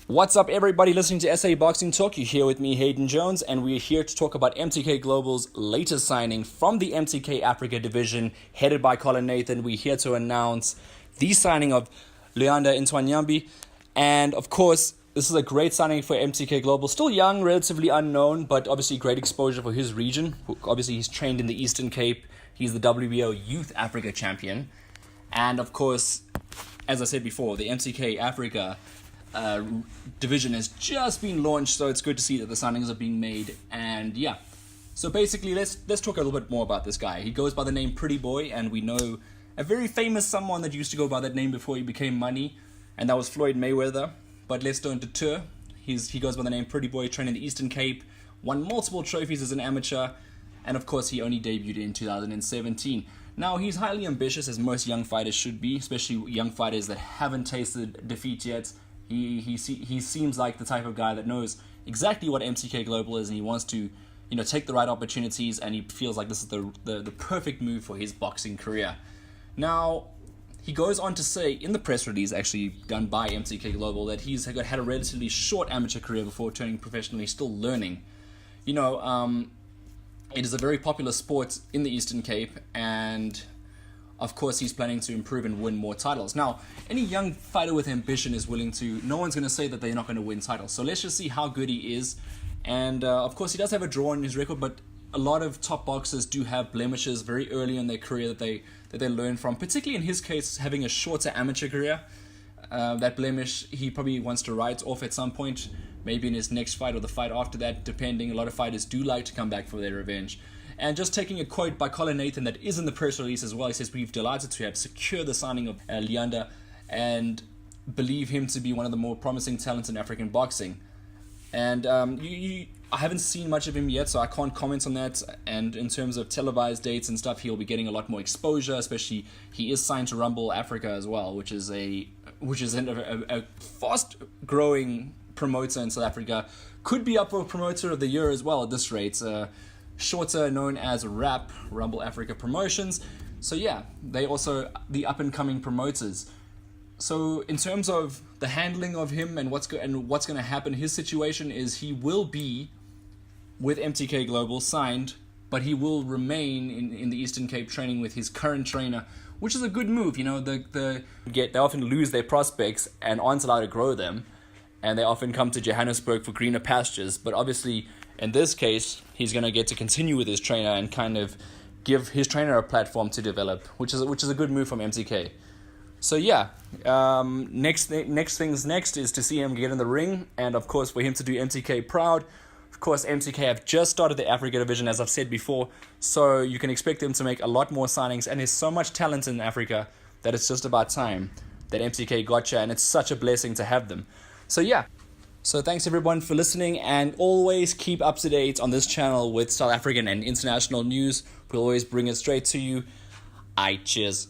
What's up, everybody listening to SA Boxing Talk? You're here with me, Hayden Jones, and we're here to talk about MTK Global's latest signing from the MTK Africa division, headed by Colin Nathan. We're here to announce the signing of Luyanda Ntwanambi, and of course, this is a great signing for MTK Global. Still young, relatively unknown, but obviously great exposure for his region. Obviously, he's trained in the Eastern Cape. He's the WBO Youth Africa champion, and of course, as I said before, the MTK Africa division has just been launched, so it's good to see that the signings are being made. And yeah, so basically let's talk a little bit more about this guy. He goes by the name Pretty Boy, and we know a very famous someone that used to go by that name before he became money, and that was Floyd Mayweather. But let's don't deter. He goes by the name Pretty Boy, trained in the Eastern Cape, won multiple trophies as an amateur, and of course he only debuted in 2017. Now, he's highly ambitious, as most young fighters should be, especially young fighters that haven't tasted defeat yet. He seems like the type of guy that knows exactly what MTK Global is, and he wants to, take the right opportunities, and he feels like this is the perfect move for his boxing career. Now, he goes on to say in the press release actually done by MTK Global that he's had a relatively short amateur career before turning professional. He's still learning. It is a very popular sport in the Eastern Cape, and of course, he's planning to improve and win more titles. Now, any young fighter with ambition is willing to... No one's going to say that they're not going to win titles. So let's just see how good he is. And, of course, he does have a draw in his record, but a lot of top boxers do have blemishes very early in their career that they learn from. Particularly in his case, having a shorter amateur career. That blemish, he probably wants to write off at some point, maybe in his next fight or the fight after that, depending. A lot of fighters do like to come back for their revenge. And just taking a quote by Colin Nathan that is in the press release as well, he says, "We've delighted to have secured the signing of Luyanda and believe him to be one of the more promising talents in African boxing." And I haven't seen much of him yet, so I can't comment on that. And in terms of televised dates and stuff, he'll be getting a lot more exposure, especially he is signed to Rumble Africa as well, which is a fast-growing promoter in South Africa. Could be up for Promoter of the Year as well at this rate. Shorter known as RAP, Rumble Africa Promotions. So yeah, they also the up-and-coming promoters. So in terms of the handling of him and what's going to happen, his situation is he will be with MTK Global signed, but he will remain in the Eastern Cape training with his current trainer, which is a good move. They often lose their prospects and aren't allowed to grow them, and they often come to Johannesburg for greener pastures. But obviously, in this case, he's going to get to continue with his trainer and kind of give his trainer a platform to develop, which is a good move from MTK. So yeah, next things next is to see him get in the ring, and of course for him to do MTK proud. Of course, MTK have just started the Africa division, as I've said before, so you can expect them to make a lot more signings, and there's so much talent in Africa that it's just about time that MTK gotcha, and it's such a blessing to have them. So yeah. So thanks everyone for listening, and always keep up to date on this channel with South African and international news. We'll always bring it straight to you. Cheers.